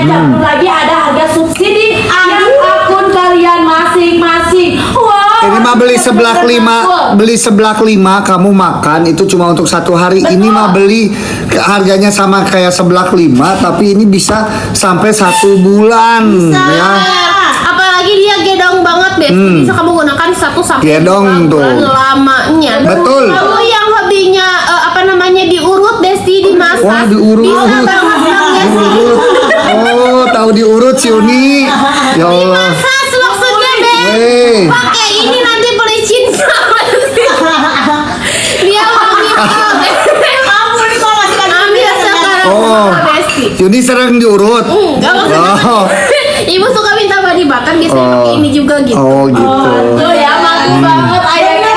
Campur lagi ada harga subsidi yang akun kalian masing-masing. Wow. Ini mah beli seblak 5 kamu makan itu cuma untuk 1 hari. Betul. Ini mah beli harganya sama kayak seblak 5 tapi ini bisa sampai 1 bulan ya. Apalagi dia gedong banget, Besti. Bisa kamu gunakan 1 sampai Gedong 2 bulan tuh. lamanya. Betul. Kamu yang hobinya diurut, Besti, dimasak. Wah, diurut. Bisa banget dong, Besti. Oh, tahu diurut si Uni. Ya Allah. Dimasak maksudnya, Bes. Wey. Pakai ini nanti pelicin sama dia wangi banget. Ampun, kok masih kan Ambil sekarang Oh. Besti. Uni sering diurut. Enggak maksudnya. Oh. Ibu suka minta body butter, biasanya pakai ini juga gitu. Oh, gitu. Tuh ya, mantap banget ayahnya.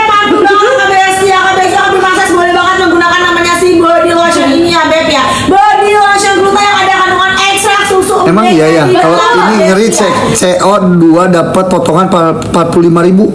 Padu banget Kak Besti ya. Kak Besti Abi Masas boleh banget menggunakan namanya si body lotion ini ya Beb ya. Body lotion gluta yang ada kandungan ekstrak susu. Emang iya ya. Betul. Kalau ini ngeri CO2 dapat potongan 45.000.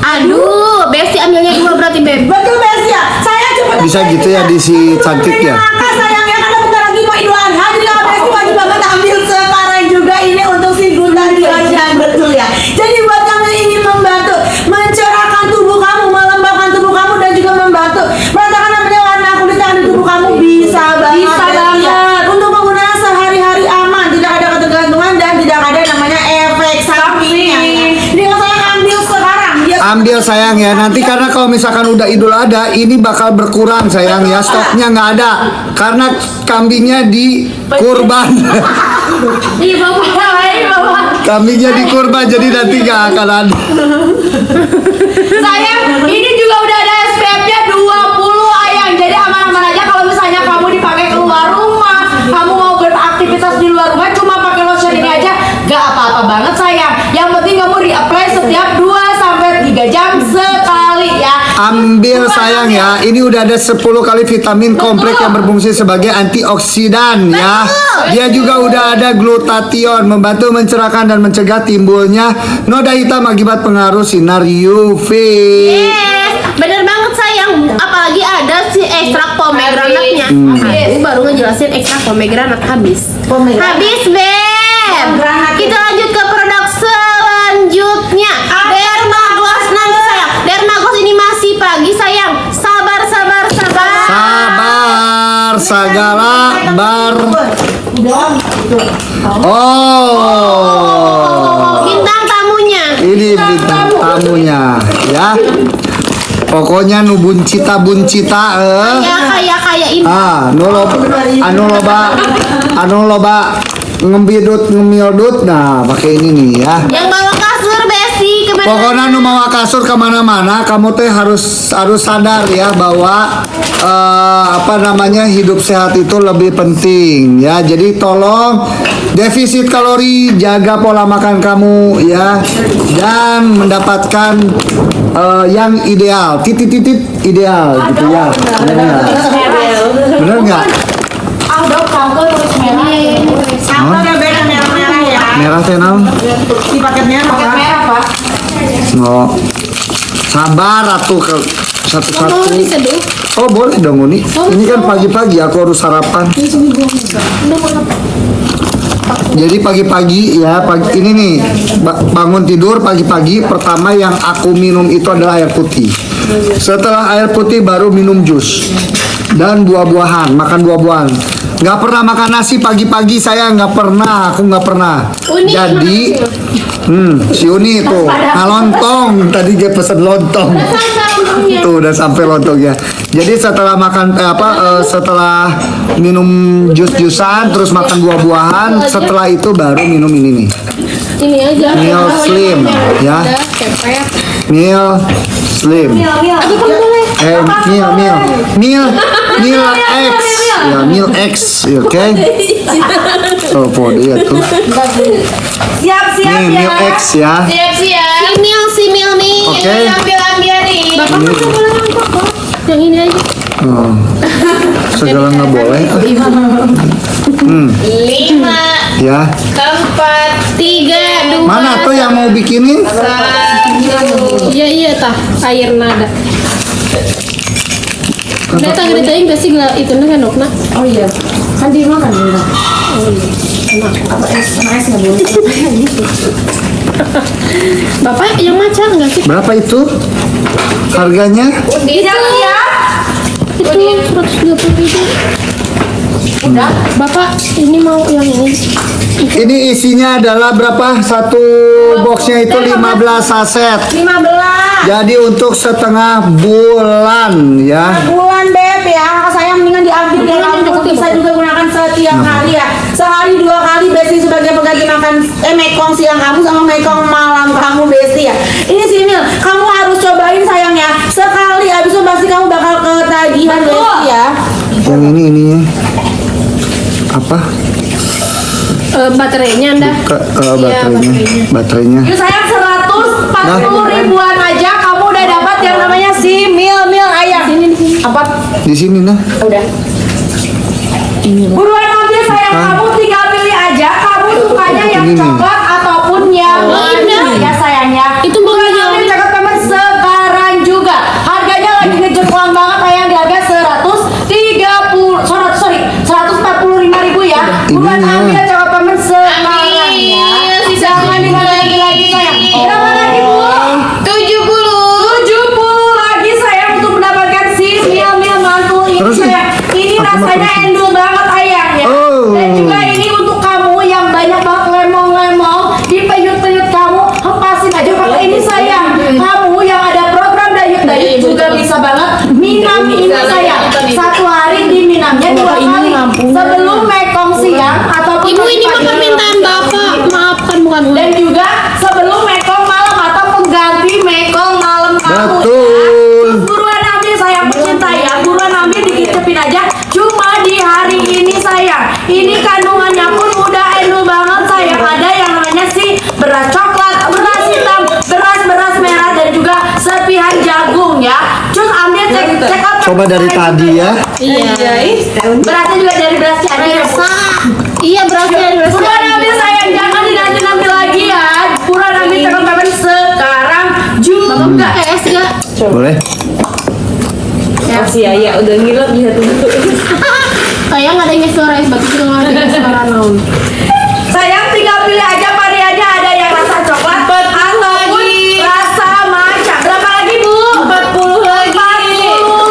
Aduh, Besti ambilnya 2 berarti, Beb. Betul Besti ya. Saya coba Bisa gitu ya di si cantik ya. Maka sayangnya karena bentar lagi mau Idul Adha, jadi Kak Besti wajib banget ambil sekarang juga ini untuk si gluta di lotion, betul ya. Jadi buat kamu yang ingin membantu mencerahkan tubuh kamu, melembabkan tubuh kamu dan juga membantu meratakan namanya warna kulit yang ada di tubuh kamu bisa banget. Bisa Besti, ya. banget. Untuk menggunakan sehari-hari aman, tidak ada ketergantungan dan tidak ada namanya efek sampingnya. Ya. Jadi kalau saya ambil sekarang, ya. Ambil sayang ya. Nanti karena kalau misalkan udah Idul Adha ini bakal berkurang sayang ya. Stoknya nggak ada karena kambingnya di kurban. Iya, Bapak. Kambingnya di kurban jadi nanti nggak akan ada. Sayang, ini juga udah ada SPF-nya 20 ayang. Jadi aman-aman aja kalau misalnya kamu dipakai keluar rumah, kamu mau beraktivitas di luar rumah cuma pakai lotion ini aja, gak apa-apa banget sayang. Yang penting kamu reapply setiap 2 sampai 3 jam sekali ya. Ambil sayang ya. Ini udah ada 10 kali vitamin kompleks yang berfungsi sebagai antioksidan ya. Dia juga udah ada glutathione membantu mencerahkan dan mencegah timbulnya noda hitam akibat pengaruh sinar UV. Bener banget, sayang. Apalagi ada si ekstrak pomegranatnya. Aku baru ngejelasin ekstrak pomegranat habis. Habis, Beb. Kita lanjut ke produk selanjutnya. Dermagloss nanti, sayang. Dermagloss ini masih pagi, sayang. Sabar. Sabar segala bar. Oh. Bintang tamunya. Ini bintang tamunya ya. Pokoknya nu buncita Kayak ini. anu loba ngembidut nah pakai ini nih ya. Yang bawa kasur, Besti. Pokoknya nu mau kasur kemana-mana kamu teh harus sadar ya bahwa hidup sehat itu lebih penting ya. Jadi tolong defisit kalori, jaga pola makan kamu ya dan mendapatkan yang ideal, titik ideal gitu ya. Bener nggak? Sampelnya beda merah-merah ya. Merah teh naon? Di paket merah Pak. No. Sabar atuh ke satu-satu. Diseduh. Oh boleh dong Uni. Ini kan pagi-pagi aku harus sarapan. Jadi pagi-pagi ya ini nih bangun tidur pagi-pagi pertama yang aku minum itu adalah air putih. Setelah air putih baru minum jus dan buah-buahan, makan buah-buahan. Nggak pernah makan nasi pagi-pagi saya aku nggak pernah. Jadi si Uni itu lontong tadi dia pesen lontong. Tuh udah sampai lontongnya. Jadi setelah makan setelah minum jus-jusan terus makan buah-buahan, setelah itu baru minum ini nih. Ini aja. Meal Slim ya. Meal Slim. Meal X. Ya, Meal X, oke. Oh, pode ya tuh. Siap-siap Nih, ya. Meal X ya. Siap. Si Mil nih. Oke. Ambil nih. Bapak Ini. kan boleh nampak, Bang. Yang ini aja. Oh. Segala nggak boleh. 5, Ya. 4, 3, 2. Mana tuh yang mau bikinin? Iya tah, air nada. Datang dari tadi pasti itu kan Okna. Oh iya. Kan dimakan ya. Bapak yang macan nggak sih? Berapa itu harganya? Tidak siap. Itu 130.000. Udah. Bapak ini mau yang ini. Ini isinya adalah berapa? Satu boxnya itu 15 saset. 15 Jadi untuk setengah bulan ya. bulan beb ya. Saya mendingan diambil ya. Kamu bisa juga gunakan setiap hari ya. Sehari 2 kali Besti sebagai pengganti makan mekong siang kamu sama mekong malam kamu Besti ya. Ini sih Mil, kamu harus cobain sayang ya. Sekali habis itu pasti kamu bakal ketagihan Besti ya. Yang ini apa? Baterainya anda? Iya, Baterainya. Yuk sayang 140 ribuan aja kamu udah dapat yang namanya si Mil ayam. Di sini. Apa? Di sini nah. Udah. Buruan ambil sayang, Hah? kamu tinggal pilih aja. Kamu sukanya yang Ini nih. coklat ataupun yang Ini. ya sayangnya. Itu buruan baunya. ambil coklat teman sekarang juga. Harganya lagi ngejeplang banget sayang di harga 145.000 ya. Buruan Ininya. ambil coklat teman sekarang ya. Ambil, sisa Jangan diganti lagi sayang. Berapa lagi Bu? 70 lagi sayang untuk mendapatkan si Mil mantul ini Terus, sayang. Ini aku rasanya makan. endul banget ayang ya. Oh. Dan juga ini untuk kamu yang banyak banget lemong-lemong di peyut-peyut kamu, hempasin aja pakai ini sayang. Kamu yang ada program diet juga bisa banget minam ini sayang. Satu hari diminamnya 2 kali sebelum mekong siang ataupun Ibu ini mah pagi. permintaan bapak. Maafkan bukan Dan juga sebelum mekong malam atau pengganti mekong malam kamu Betul. ya. Buruan ambil sayang pecinta ya. Buruan ambil dikicepin aja. Cuma di hari ini sayang. Ini kandungannya pun udah endul banget sayang. Ada yang namanya si beras coklat, beras hitam, beras merah dan juga serpihan jagung ya. Cus ambil cek out. Coba dari tadi ya. Berasnya juga dari beras jadi. Iya berasnya. Buruan ambil sayang, jangan dinanti-nanti lagi ya. Buruan ambil teman-teman sekarang juga. Es gak? Boleh? Si Ayah udah ngilap lihat dulu. Kayak nggak ada yang suara es batu juga nggak ada yang suara naon. Sayang tinggal pilih aja variannya, ada yang rasa coklat ataupun rasa matcha. Berapa lagi Bu? 40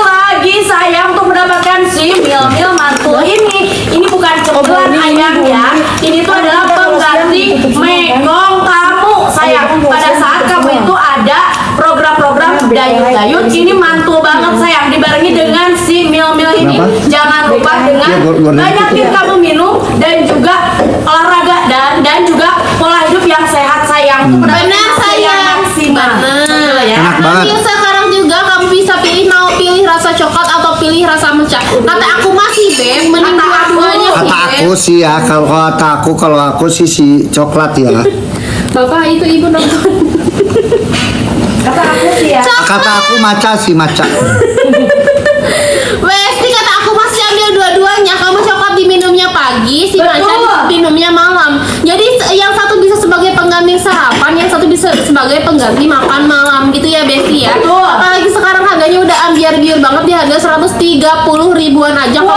lagi sayang untuk mendapatkan si Mil mantul ini. Ini bukan coklat ayam ya. Ini tuh adalah pengganti mekong kamu sayang. Pada saat kamu itu ada program-program dayut-dayut, ini mantul banget sayang. Dibarengi dengan si Mil ini. Kenapa? Jangan lupa dengan Ya, gua banyakin kamu minum dan juga olahraga dan juga pola hidup yang sehat sayang. Untuk mendapatkan Benar, hasil yang sayang. maksimal. Betul ya. Enak banget. Ambil sekarang juga kamu bisa pilih mau pilih rasa coklat atau pilih rasa matcha. Kata aku masih Beb, mending Kata aku. dua-duanya sih, Kata Beb. aku sih ya, kalau aku sih si coklat ya. Bapak itu ibu nonton. Kata aku sih ya. Kata aku maca sih maca. Westi kata aku masih ambil dua-duanya. Kamu coklat diminumnya pagi, si matcha Betul. diminumnya malam. Jadi yang satu bisa sebagai pengganti sarapan, yang satu bisa sebagai pengganti makan malam gitu ya Besti ya. Betul. Apalagi sekarang harganya udah ambiar-biar banget di harga 130 ribuan aja. Kamu Wow.